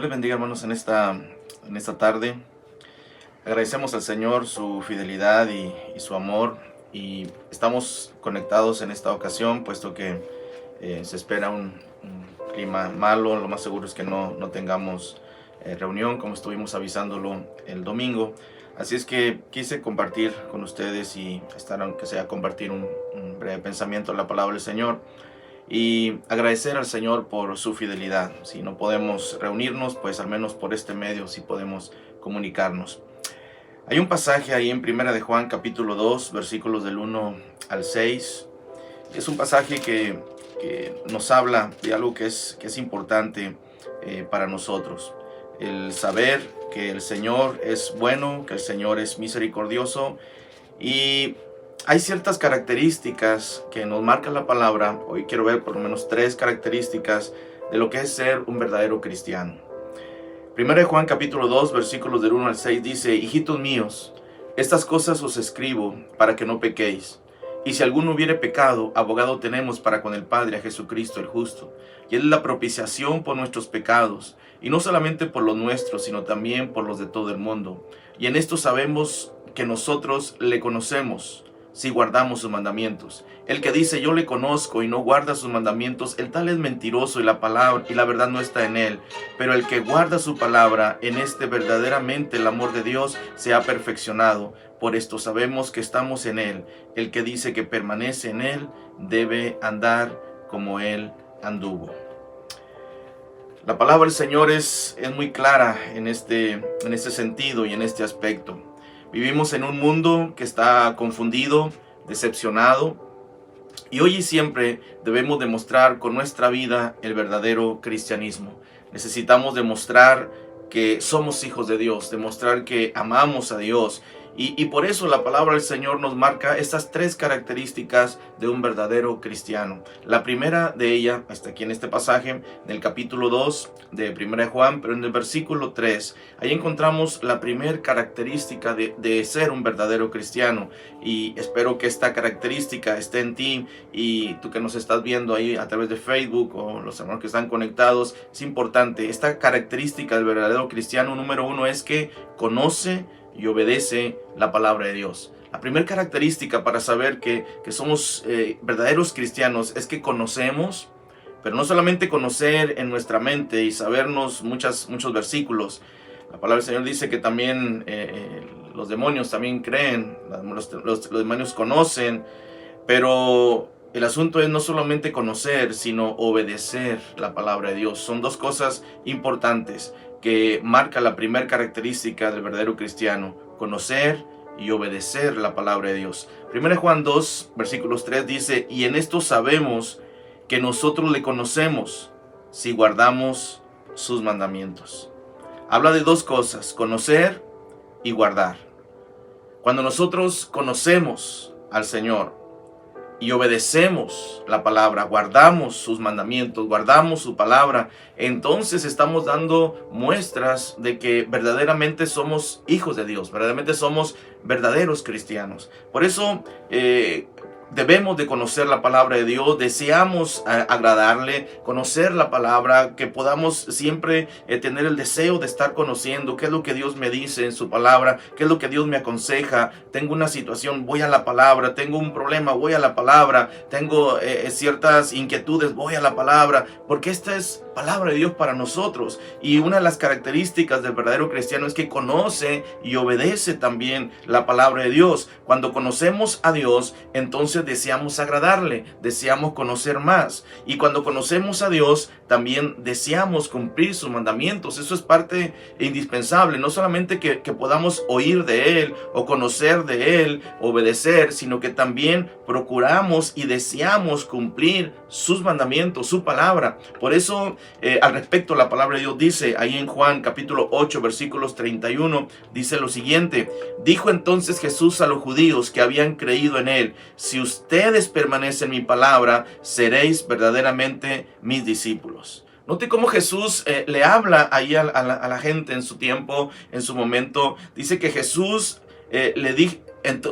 Dios les bendiga, hermanos, en esta tarde. Agradecemos al Señor su fidelidad y su amor, y estamos conectados en esta ocasión, puesto que se espera un clima malo. Lo más seguro es que no tengamos reunión, como estuvimos avisándolo el domingo. Así es que quise compartir con ustedes y estar, aunque sea, compartir un breve pensamiento en la palabra del Señor. Y agradecer al Señor por su fidelidad. Si no podemos reunirnos, pues al menos por este medio sí podemos comunicarnos. Hay un pasaje ahí en Primera de Juan capítulo 2, versículos del 1 al 6. Es un pasaje que nos habla de algo que es importante para nosotros. El saber que el Señor es bueno, que el Señor es misericordioso, y hay ciertas características que nos marca la palabra. Hoy quiero ver por lo menos 3 características de lo que es ser un verdadero cristiano. Primera de Juan capítulo 2, versículos del 1 al 6 dice: Hijitos míos, estas cosas os escribo para que no pequéis. Y si alguno hubiere pecado, abogado tenemos para con el Padre, a Jesucristo el justo. Y Él es la propiciación por nuestros pecados, y no solamente por los nuestros, sino también por los de todo el mundo. Y en esto sabemos que nosotros le conocemos, si guardamos sus mandamientos. El que dice yo le conozco y no guarda sus mandamientos, el tal es mentiroso, y la verdad no está en él. Pero el que guarda su palabra, en este verdaderamente el amor de Dios se ha perfeccionado. Por esto sabemos que estamos en él. El que dice que permanece en él debe andar como él anduvo. La palabra del Señor es muy clara en este sentido y en este aspecto. Vivimos en un mundo que está confundido, decepcionado, y hoy y siempre debemos demostrar con nuestra vida el verdadero cristianismo. Necesitamos demostrar que somos hijos de Dios, demostrar que amamos a Dios. Y por eso la palabra del Señor nos marca estas 3 características de un verdadero cristiano. La primera de ellas está aquí en este pasaje, en el capítulo 2 de 1 Juan, pero en el versículo 3, ahí encontramos la primera característica de ser un verdadero cristiano. Y espero que esta característica esté en ti, y tú que nos estás viendo ahí a través de Facebook, o los hermanos que están conectados, es importante. Esta característica del verdadero cristiano, número 1, es que conoce y obedece la palabra de Dios. La primera característica para saber que somos verdaderos cristianos es que conocemos, pero no solamente conocer en nuestra mente y sabernos muchos versículos. La palabra del Señor dice que también los demonios también creen, los demonios conocen, pero el asunto es no solamente conocer, sino obedecer la palabra de Dios. Son 2 cosas importantes que marca la primera característica del verdadero cristiano: conocer y obedecer la palabra de Dios. 1 Juan 2, versículos 3 dice: y en esto sabemos que nosotros le conocemos, si guardamos sus mandamientos. Habla de 2 cosas: conocer y guardar. Cuando nosotros conocemos al Señor y obedecemos la palabra, guardamos sus mandamientos, guardamos su palabra, entonces estamos dando muestras de que verdaderamente somos hijos de Dios, verdaderamente somos verdaderos cristianos. Por eso debemos de conocer la palabra de Dios, deseamos agradarle, conocer la palabra, que podamos siempre tener el deseo de estar conociendo qué es lo que Dios me dice en su palabra, qué es lo que Dios me aconseja. Tengo una situación, voy a la palabra; tengo un problema, voy a la palabra; tengo ciertas inquietudes, voy a la palabra, porque esta es palabra de Dios para nosotros. Y una de las características del verdadero cristiano es que conoce y obedece también la palabra de Dios. Cuando conocemos a Dios, entonces deseamos agradarle, deseamos conocer más, y cuando conocemos a Dios también deseamos cumplir sus mandamientos. Eso es parte indispensable, no solamente que podamos oír de Él o conocer de Él, obedecer, sino que también procuramos y deseamos cumplir sus mandamientos, su palabra. Por eso al respecto, la palabra de Dios dice ahí en Juan capítulo 8, versículos 31, dice lo siguiente: dijo entonces Jesús a los judíos que habían creído en Él: si ustedes permanecen en mi palabra, seréis verdaderamente mis discípulos. Note cómo Jesús le habla ahí a la gente en su tiempo, en su momento. Dice que Jesús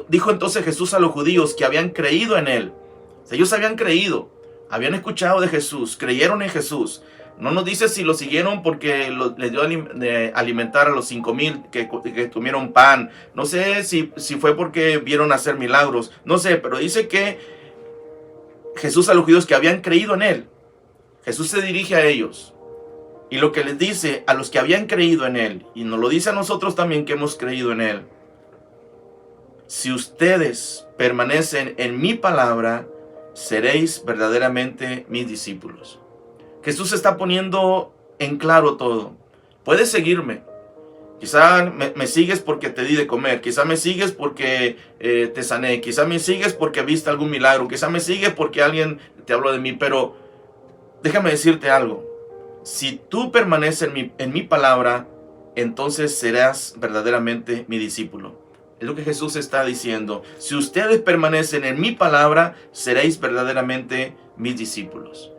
dijo entonces Jesús a los judíos que habían creído en Él. O sea, ellos habían creído, habían escuchado de Jesús, creyeron en Jesús. No nos dice si lo siguieron porque les dio alimentar a los 5,000 que comieron pan. No sé si fue porque vieron hacer milagros. No sé, pero dice que Jesús a los judíos que habían creído en él, Jesús se dirige a ellos. Y lo que les dice a los que habían creído en él, y nos lo dice a nosotros también que hemos creído en él: si ustedes permanecen en mi palabra, seréis verdaderamente mis discípulos. Jesús está poniendo en claro todo. Puedes seguirme. Quizá me sigues porque te di de comer. Quizá me sigues porque te sané. Quizá me sigues porque viste algún milagro. Quizá me sigues porque alguien te habló de mí. Pero déjame decirte algo. Si tú permaneces en mi palabra, entonces serás verdaderamente mi discípulo. Es lo que Jesús está diciendo. Si ustedes permanecen en mi palabra, seréis verdaderamente mis discípulos.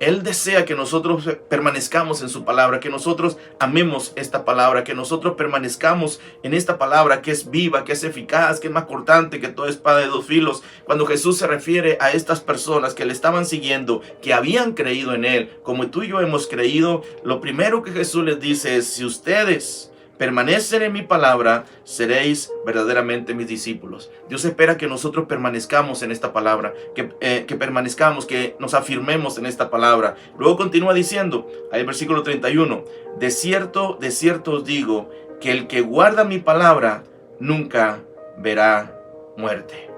Él desea que nosotros permanezcamos en su palabra, que nosotros amemos esta palabra, que nosotros permanezcamos en esta palabra que es viva, que es eficaz, que es más cortante que toda espada de dos filos. Cuando Jesús se refiere a estas personas que le estaban siguiendo, que habían creído en él, como tú y yo hemos creído, lo primero que Jesús les dice es: si ustedes permanecen en mi palabra, seréis verdaderamente mis discípulos. Dios espera que nosotros permanezcamos en esta palabra, que permanezcamos, que nos afirmemos en esta palabra. Luego continúa diciendo, ahí el versículo 31, de cierto os digo, que el que guarda mi palabra nunca verá muerte.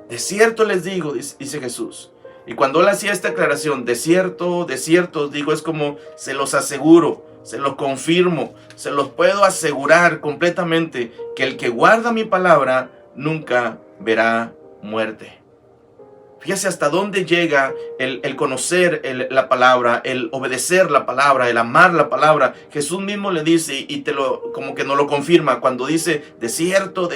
De cierto les digo, dice Jesús. Y cuando él hacía esta aclaración, de cierto os digo, es como se los aseguro, se los confirmo, se los puedo asegurar completamente, que el que guarda mi palabra nunca verá muerte. Fíjese hasta dónde llega el conocer la palabra, el obedecer la palabra, el amar la palabra. Jesús mismo le dice, y como que nos lo confirma, cuando dice, de cierto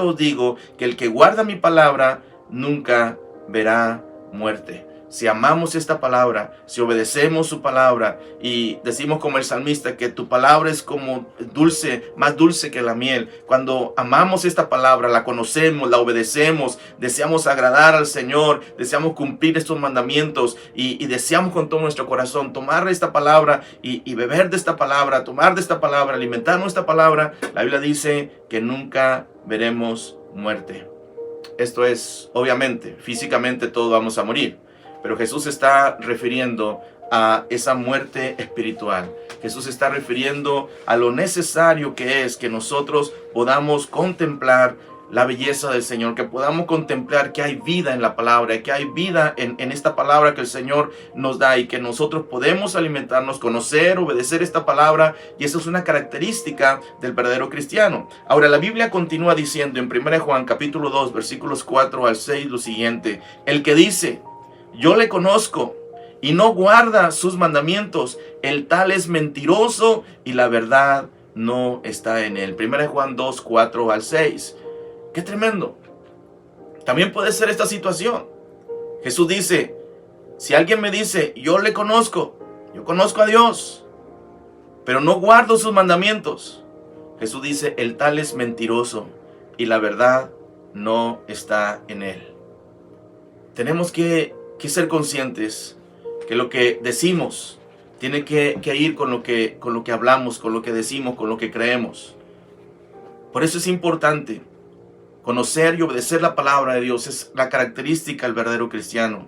os digo, que el que guarda mi palabra nunca verá muerte. Si amamos esta palabra, si obedecemos su palabra y decimos como el salmista que tu palabra es como dulce, más dulce que la miel. Cuando amamos esta palabra, la conocemos, la obedecemos, deseamos agradar al Señor, deseamos cumplir estos mandamientos y deseamos con todo nuestro corazón tomar esta palabra y beber de esta palabra, tomar de esta palabra, alimentarnos de esta palabra. La Biblia dice que nunca veremos muerte. Esto es, obviamente, físicamente todos vamos a morir. Pero Jesús está refiriendo a esa muerte espiritual. Jesús está refiriendo a lo necesario que es que nosotros podamos contemplar la belleza del Señor, que podamos contemplar que hay vida en la palabra, que hay vida en esta palabra que el Señor nos da y que nosotros podemos alimentarnos, conocer, obedecer esta palabra, y eso es una característica del verdadero cristiano. Ahora, la Biblia continúa diciendo en 1 Juan capítulo 2, versículos 4 al 6 lo siguiente: el que dice, yo le conozco, y no guarda sus mandamientos, el tal es mentiroso y la verdad no está en él. 1 Juan 2, 4 al 6. ¡Qué tremendo! También puede ser esta situación. Jesús dice, si alguien me dice, yo le conozco, yo conozco a Dios, pero no guardo sus mandamientos. Jesús dice, el tal es mentiroso y la verdad no está en él. Tenemos que ser conscientes que lo que decimos tiene que ir con lo que hablamos, con lo que decimos, con lo que creemos. Por eso es importante conocer y obedecer la palabra de Dios. Es la característica del verdadero cristiano.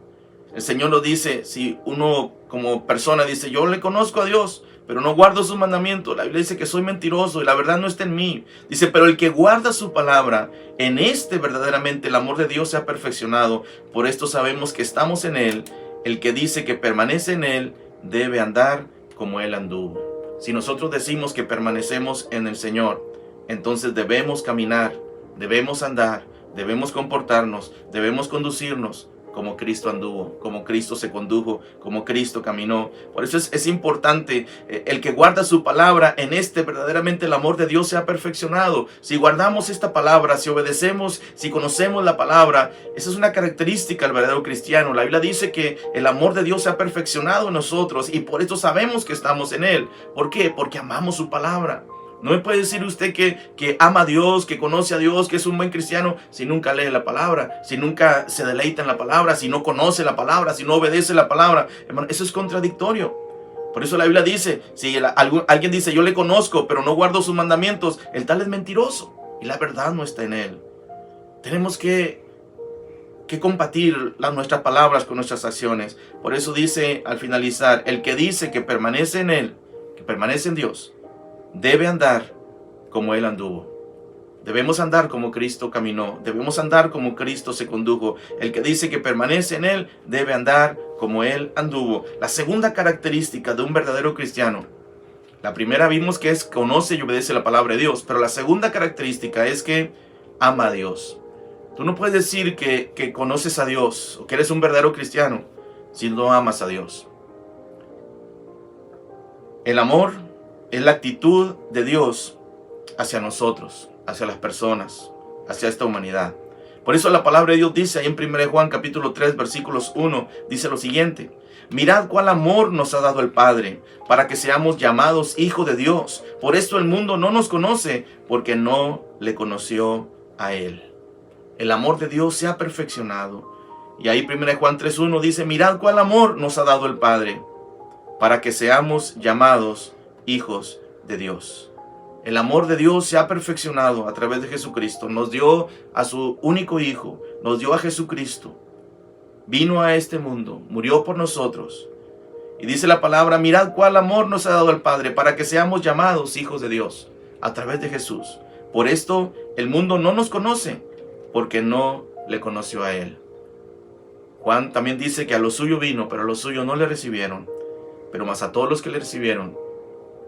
El Señor lo dice, si uno como persona dice, yo le conozco a Dios, pero no guardo sus mandamientos, la Biblia dice que soy mentiroso y la verdad no está en mí. Dice, pero el que guarda su palabra, en este verdaderamente el amor de Dios se ha perfeccionado. Por esto sabemos que estamos en él. El que dice que permanece en él, debe andar como él anduvo. Si nosotros decimos que permanecemos en el Señor, entonces debemos caminar, debemos andar, debemos comportarnos, debemos conducirnos como Cristo anduvo, como Cristo se condujo, como Cristo caminó. Por eso es importante, el que guarda su palabra, en este verdaderamente el amor de Dios se ha perfeccionado. Si guardamos esta palabra, si obedecemos, si conocemos la palabra, esa es una característica del verdadero cristiano. La Biblia dice que el amor de Dios se ha perfeccionado en nosotros y por eso sabemos que estamos en él. ¿Por qué? Porque amamos su palabra. No me puede decir usted que ama a Dios, que conoce a Dios, que es un buen cristiano, si nunca lee la palabra, si nunca se deleita en la palabra, si no conoce la palabra, si no obedece la palabra. Hermano, eso es contradictorio. Por eso la Biblia dice, si alguien dice, yo le conozco, pero no guardo sus mandamientos, el tal es mentiroso y la verdad no está en él. Tenemos que combatir nuestras palabras con nuestras acciones. Por eso dice al finalizar, el que dice que permanece en él, que permanece en Dios, debe andar como él anduvo. Debemos andar como Cristo caminó, debemos andar como Cristo se condujo. El que dice que permanece en él debe andar como él anduvo. La segunda característica de un verdadero cristiano, la primera vimos que es conoce y obedece la palabra de Dios, pero la segunda característica es que ama a Dios. Tú no puedes decir que conoces a Dios o que eres un verdadero cristiano si no amas a Dios. El amor es la actitud de Dios hacia nosotros, hacia las personas, hacia esta humanidad. Por eso la palabra de Dios dice ahí en 1 Juan capítulo 3 versículos 1, dice lo siguiente: mirad cuál amor nos ha dado el Padre, para que seamos llamados hijos de Dios. Por esto el mundo no nos conoce, porque no le conoció a Él. El amor de Dios se ha perfeccionado. Y ahí 1 Juan 3:1 dice: mirad cuál amor nos ha dado el Padre, para que seamos llamados hijos de Dios. El amor de Dios se ha perfeccionado a través de Jesucristo. Nos dio a su único Hijo, nos dio a Jesucristo. Vino a este mundo, murió por nosotros. Y dice la palabra: mirad cuál amor nos ha dado el Padre, para que seamos llamados hijos de Dios, a través de Jesús. Por esto el mundo no nos conoce, porque no le conoció a Él. Juan también dice que a lo suyo vino, pero a lo suyo no le recibieron. Pero más a todos los que le recibieron,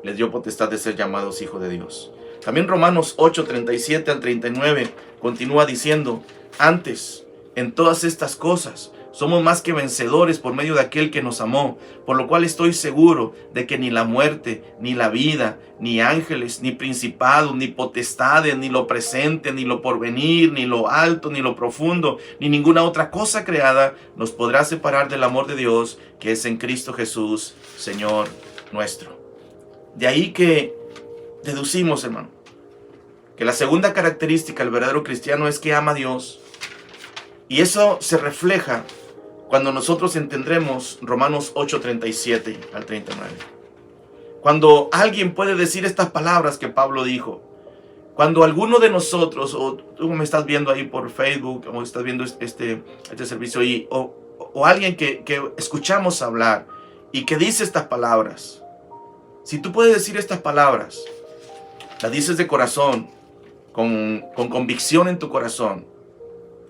les dio potestad de ser llamados hijos de Dios. También Romanos 8, 37 al 39 continúa diciendo: antes, en todas estas cosas, somos más que vencedores por medio de aquel que nos amó, por lo cual estoy seguro de que ni la muerte, ni la vida, ni ángeles, ni principados, ni potestades, ni lo presente, ni lo porvenir, ni lo alto, ni lo profundo, ni ninguna otra cosa creada nos podrá separar del amor de Dios que es en Cristo Jesús, Señor nuestro. De ahí que deducimos, hermano, que la segunda característica del verdadero cristiano es que ama a Dios. Y eso se refleja cuando nosotros entendremos Romanos 8, 37 al 39. Cuando alguien puede decir estas palabras que Pablo dijo, cuando alguno de nosotros, o tú me estás viendo ahí por Facebook, o estás viendo este servicio ahí, o alguien que escuchamos hablar y que dice estas palabras, si tú puedes decir estas palabras, las dices de corazón, con convicción en tu corazón.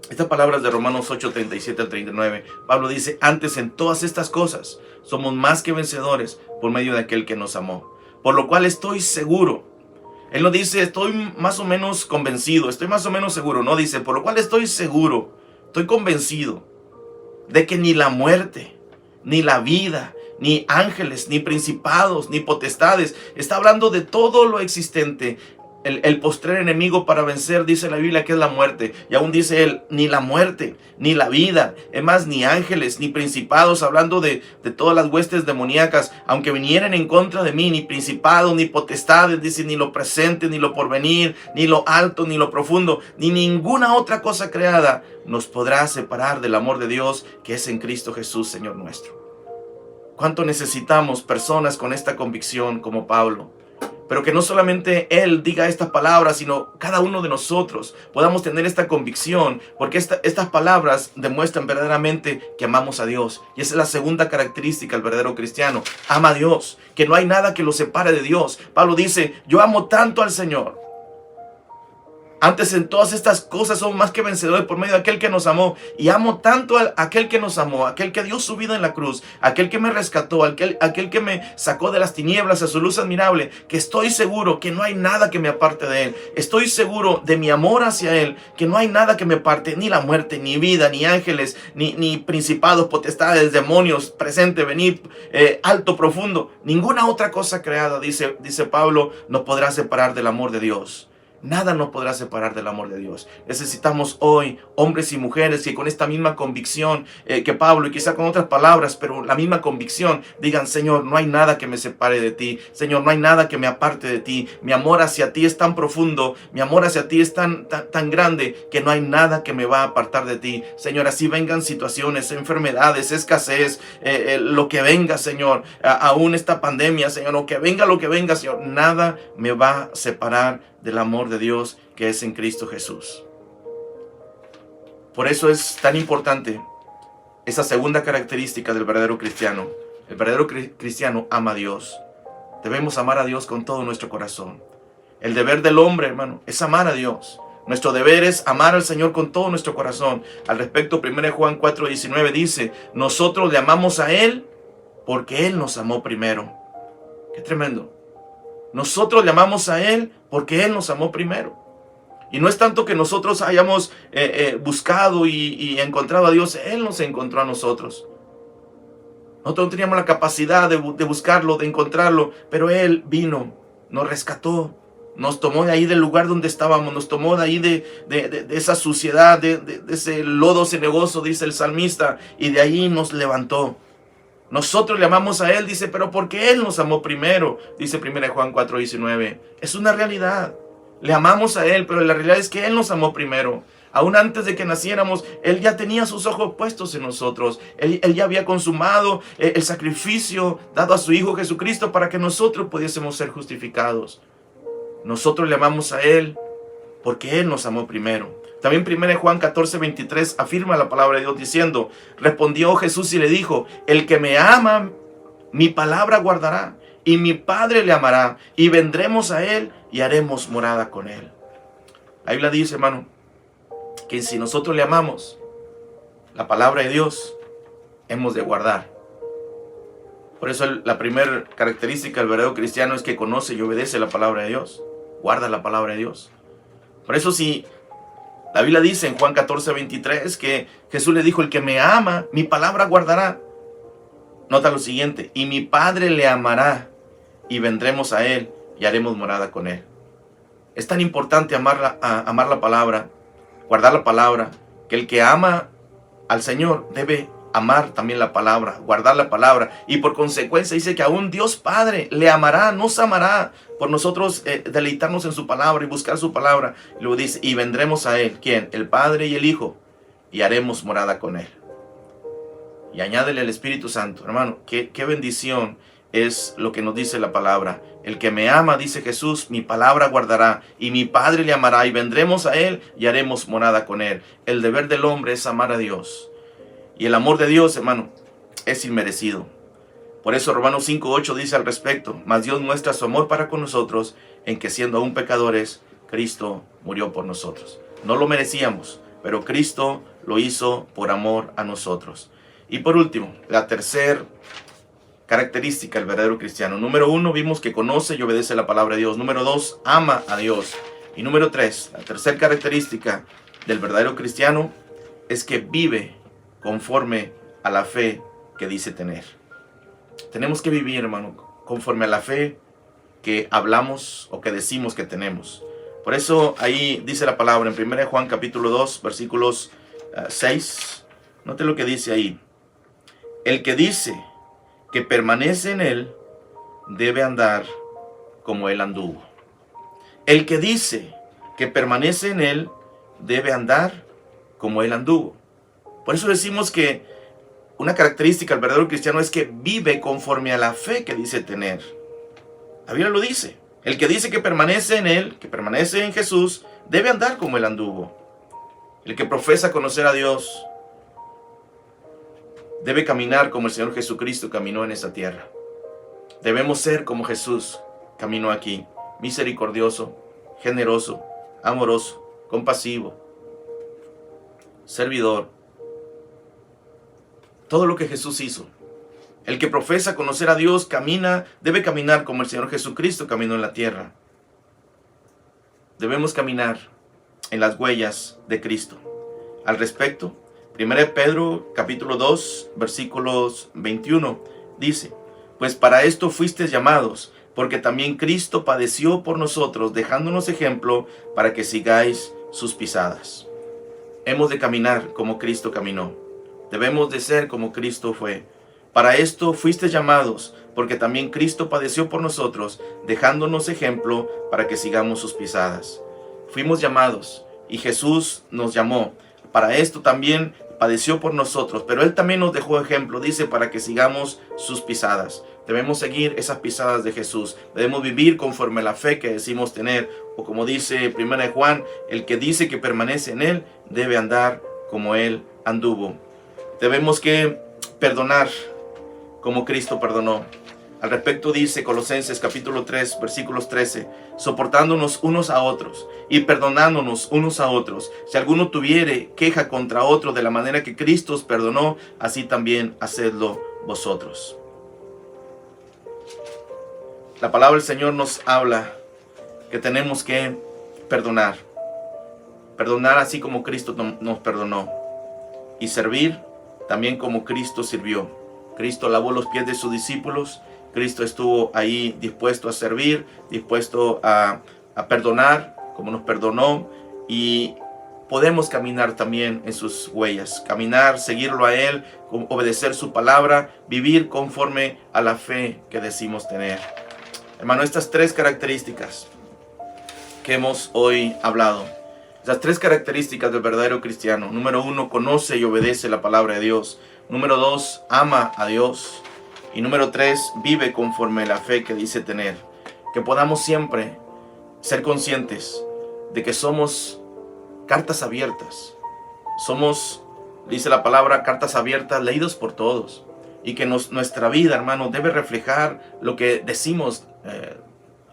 Estas palabras de Romanos 8, 37 al 39, Pablo dice: antes en todas estas cosas somos más que vencedores por medio de aquel que nos amó. Por lo cual estoy seguro. Él no dice estoy más o menos convencido, estoy más o menos seguro. No, dice por lo cual estoy seguro, estoy convencido de que ni la muerte, ni la vida, ni ángeles, ni principados, ni potestades. Está hablando de todo lo existente. El postrer enemigo para vencer, dice la Biblia, que es la muerte. Y aún dice él, ni la muerte, ni la vida, es más, ni ángeles, ni principados, hablando de todas las huestes demoníacas, aunque vinieran en contra de mí, ni principados, ni potestades, dice, ni lo presente, ni lo porvenir, ni lo alto, ni lo profundo, ni ninguna otra cosa creada nos podrá separar del amor de Dios que es en Cristo Jesús, Señor nuestro. ¿Cuánto necesitamos personas con esta convicción como Pablo? Pero que no solamente él diga estas palabras, sino cada uno de nosotros podamos tener esta convicción, porque estas palabras demuestran verdaderamente que amamos a Dios. Y esa es la segunda característica del verdadero cristiano: ama a Dios, que no hay nada que lo separe de Dios. Pablo dice: yo amo tanto al Señor. Antes en todas estas cosas somos más que vencedores por medio de aquel que nos amó. Y amo tanto a aquel que nos amó, aquel que dio su vida en la cruz, aquel que me rescató, aquel que me sacó de las tinieblas a su luz admirable, que estoy seguro que no hay nada que me aparte de Él. Estoy seguro de mi amor hacia Él, que no hay nada que me aparte, ni la muerte, ni vida, ni ángeles, ni principados, potestades, demonios, presente, venir, alto, profundo. Ninguna otra cosa creada, dice Pablo, nos podrá separar del amor de Dios. Nada nos podrá separar del amor de Dios. Necesitamos hoy hombres y mujeres que con esta misma convicción que Pablo, y quizá con otras palabras, pero la misma convicción, digan: Señor, no hay nada que me separe de ti. Señor, no hay nada que me aparte de ti. Mi amor hacia ti es tan profundo, mi amor hacia ti es tan grande, que no hay nada que me va a apartar de ti. Señor, así vengan situaciones, enfermedades, escasez, lo que venga, Señor, aún esta pandemia, Señor, lo que venga, Señor, nada me va a separar del amor de Dios que es en Cristo Jesús. Por eso es tan importante esa segunda característica del verdadero cristiano. El verdadero cristiano ama a Dios. Debemos amar a Dios con todo nuestro corazón. El deber del hombre, hermano, es amar a Dios. Nuestro deber es amar al Señor con todo nuestro corazón. Al respecto, 1 Juan 4:19 dice: nosotros le amamos a Él porque Él nos amó primero. Qué tremendo. Nosotros le amamos a Él porque Él nos amó primero. Y no es tanto que nosotros hayamos buscado y encontrado a Dios. Él nos encontró a nosotros. Nosotros no teníamos la capacidad de buscarlo, de encontrarlo, pero Él vino, nos rescató, nos tomó de ahí del lugar donde estábamos, nos tomó de ahí de esa suciedad, de ese lodo cenagoso, dice el salmista, y de ahí nos levantó. Nosotros le amamos a Él, dice, pero porque Él nos amó primero, dice 1 Juan 4:19. Es una realidad. Le amamos a Él, pero la realidad es que Él nos amó primero. Aún antes de que naciéramos, Él ya tenía sus ojos puestos en nosotros. Él ya había consumado el sacrificio dado a su Hijo Jesucristo para que nosotros pudiésemos ser justificados. Nosotros le amamos a Él porque Él nos amó primero. También 1 Juan 14:23 afirma la palabra de Dios diciendo: respondió Jesús y le dijo: el que me ama, mi palabra guardará, y mi Padre le amará, y vendremos a Él y haremos morada con Él. La Biblia dice, hermano, que si nosotros le amamos, la palabra de Dios hemos de guardar. Por eso la primera característica del verdadero cristiano es que conoce y obedece la palabra de Dios. Guarda la palabra de Dios. Por eso si la Biblia dice en Juan 14:23 que Jesús le dijo: el que me ama, mi palabra guardará. Nota lo siguiente: y mi Padre le amará, y vendremos a Él y haremos morada con Él. Es tan importante amar la palabra, guardar la palabra, que el que ama al Señor debe amar también la palabra, guardar la palabra. Y por consecuencia dice que aún Dios Padre le amará, nos amará, por nosotros deleitarnos en su palabra y buscar su palabra. Y luego dice: y vendremos a Él. ¿Quién? El Padre y el Hijo, y haremos morada con Él. Y añádele el Espíritu Santo. Hermano, qué bendición es lo que nos dice la palabra. El que me ama, dice Jesús, mi palabra guardará, y mi Padre le amará, y vendremos a Él y haremos morada con Él. El deber del hombre es amar a Dios. Y el amor de Dios, hermano, es inmerecido. Por eso Romanos 5:8 dice al respecto: mas Dios muestra su amor para con nosotros, en que siendo aún pecadores, Cristo murió por nosotros. No lo merecíamos, pero Cristo lo hizo por amor a nosotros. Y por último, la tercera característica del verdadero cristiano. Número 1, vimos que conoce y obedece la palabra de Dios. Número 2, ama a Dios. Y número 3, la tercera característica del verdadero cristiano es que vive conforme a la fe que dice tener. Tenemos que vivir, hermano, conforme a la fe que hablamos o que decimos que tenemos. Por eso ahí dice la palabra en 1 Juan capítulo 2, versículos 6. Note lo que dice ahí: el que dice que permanece en Él debe andar como Él anduvo. El que dice que permanece en Él debe andar como Él anduvo. Por eso decimos que una característica del verdadero cristiano es que vive conforme a la fe que dice tener. La Biblia lo dice: el que dice que permanece en Él, que permanece en Jesús, debe andar como Él anduvo. El que profesa conocer a Dios debe caminar como el Señor Jesucristo caminó en esta tierra. Debemos ser como Jesús caminó aquí: misericordioso, generoso, amoroso, compasivo, servidor. Todo lo que Jesús hizo. El que profesa conocer a Dios debe caminar como el Señor Jesucristo caminó en la tierra. Debemos caminar en las huellas de Cristo. Al respecto, 1 Pedro capítulo 2 versículos 21 dice: pues para esto fuisteis llamados, porque también Cristo padeció por nosotros, dejándonos ejemplo para que sigáis sus pisadas. Hemos de caminar como Cristo caminó. Debemos de ser como Cristo fue. Para esto fuisteis llamados, porque también Cristo padeció por nosotros, dejándonos ejemplo para que sigamos sus pisadas. Fuimos llamados y Jesús nos llamó. Para esto también padeció por nosotros, pero Él también nos dejó ejemplo, dice, para que sigamos sus pisadas. Debemos seguir esas pisadas de Jesús. Debemos vivir conforme a la fe que decimos tener. O como dice 1 Juan, el que dice que permanece en Él, debe andar como Él anduvo. Debemos que perdonar como Cristo perdonó. Al respecto dice Colosenses capítulo 3, versículos 13, soportándonos unos a otros y perdonándonos unos a otros. Si alguno tuviere queja contra otro de la manera que Cristo os perdonó, así también hacedlo vosotros. La palabra del Señor nos habla que tenemos que perdonar. Perdonar así como Cristo nos perdonó. Y servir también como Cristo sirvió. Cristo lavó los pies de sus discípulos. Cristo estuvo ahí dispuesto a servir, dispuesto a perdonar como nos perdonó. Y podemos caminar también en sus huellas. Caminar, seguirlo a Él, obedecer su palabra, vivir conforme a la fe que decimos tener. Hermano, estas tres características que hemos hoy hablado, las tres características del verdadero cristiano. Número 1, conoce y obedece la palabra de Dios. Número 2, ama a Dios. Y número 3, vive conforme a la fe que dice tener. Que podamos siempre ser conscientes de que somos cartas abiertas. Somos, dice la palabra, cartas abiertas leídos por todos. Y que nuestra vida, hermano, debe reflejar lo que decimos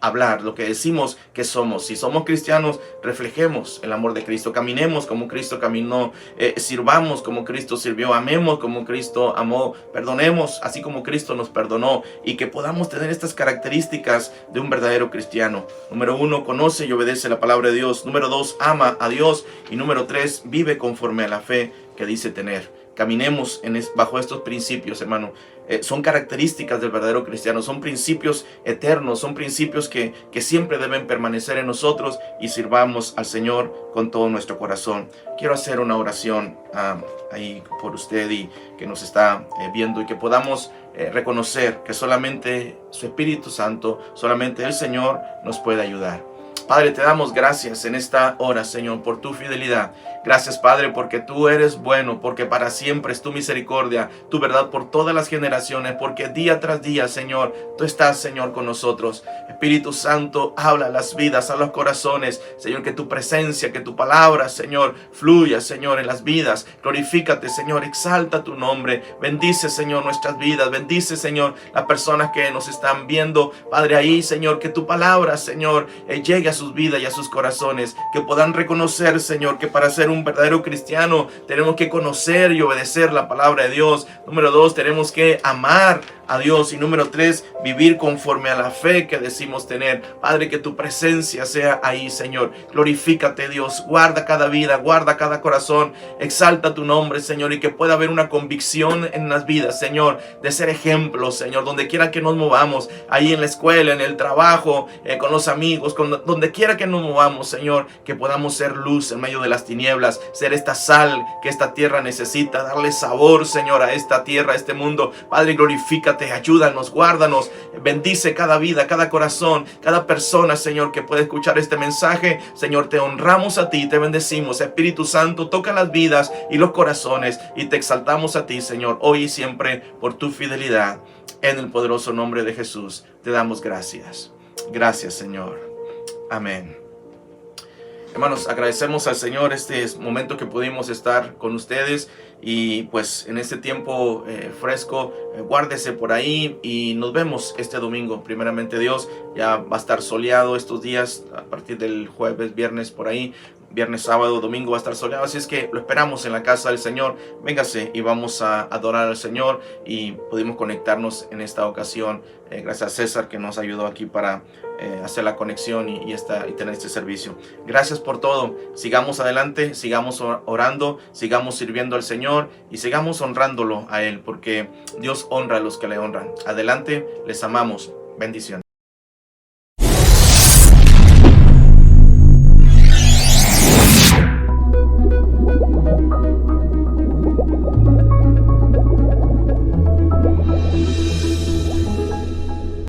hablar, lo que decimos que somos. Si somos cristianos, reflejemos el amor de Cristo, caminemos como Cristo caminó, sirvamos como Cristo sirvió, amemos como Cristo amó, perdonemos así como Cristo nos perdonó, y que podamos tener estas características de un verdadero cristiano. Número 1, conoce y obedece la palabra de Dios. Número 2, ama a Dios. Y número 3, vive conforme a la fe que dice tener. Caminemos bajo estos principios, hermano. Son características del verdadero cristiano, son principios eternos, son principios que siempre deben permanecer en nosotros, y sirvamos al Señor con todo nuestro corazón. Quiero hacer una oración ahí por usted y que nos está viendo, y que podamos reconocer que solamente su Espíritu Santo, solamente el Señor nos puede ayudar. Padre, te damos gracias en esta hora, Señor, por tu fidelidad. Gracias, Padre, porque tú eres bueno, porque para siempre es tu misericordia, tu verdad por todas las generaciones, porque día tras día, Señor, tú estás, Señor, con nosotros. Espíritu Santo, habla a las vidas, a los corazones, Señor, que tu presencia, que tu palabra, Señor, fluya, Señor, en las vidas. Glorifícate, Señor, exalta tu nombre. Bendice, Señor, nuestras vidas. Bendice, Señor, las personas que nos están viendo, Padre, ahí, Señor, que tu palabra, Señor, llegue a sus vidas y a sus corazones, que puedan reconocer, Señor, que para ser un verdadero cristiano tenemos que conocer y obedecer la palabra de Dios. Número 2, tenemos que amar a Dios. Y número 3, vivir conforme a la fe que decimos tener. Padre, que tu presencia sea ahí, Señor. Glorifícate, Dios. Guarda cada vida, guarda cada corazón. Exalta tu nombre, Señor, y que pueda haber una convicción en las vidas, Señor, de ser ejemplos, Señor, donde quiera que nos movamos, ahí en la escuela, en el trabajo, con los amigos, donde quiera que nos movamos, Señor, que podamos ser luz en medio de las tinieblas, ser esta sal que esta tierra necesita, darle sabor, Señor, a esta tierra, a este mundo. Padre, glorifícate, ayúdanos, guárdanos, bendice cada vida, cada corazón, cada persona, Señor, que puede escuchar este mensaje. Señor, te honramos a ti, te bendecimos. Espíritu Santo, toca las vidas y los corazones, y te exaltamos a ti, Señor, hoy y siempre, por tu fidelidad. En el poderoso nombre de Jesús te damos gracias. Gracias, Señor. Amén. Hermanos, agradecemos al Señor este momento que pudimos estar con ustedes, y pues en este tiempo fresco, guárdese por ahí, y nos vemos este domingo. Primeramente Dios, ya va a estar soleado estos días, a partir del jueves, viernes por ahí. Viernes, sábado, domingo va a estar soleado, así es que lo esperamos en la casa del Señor. Véngase y vamos a adorar al Señor, y pudimos conectarnos en esta ocasión. Gracias a César, que nos ayudó aquí para hacer la conexión y tener este servicio. Gracias por todo. Sigamos adelante, sigamos orando, sigamos sirviendo al Señor y sigamos honrándolo a Él, porque Dios honra a los que le honran. Adelante, les amamos. Bendiciones.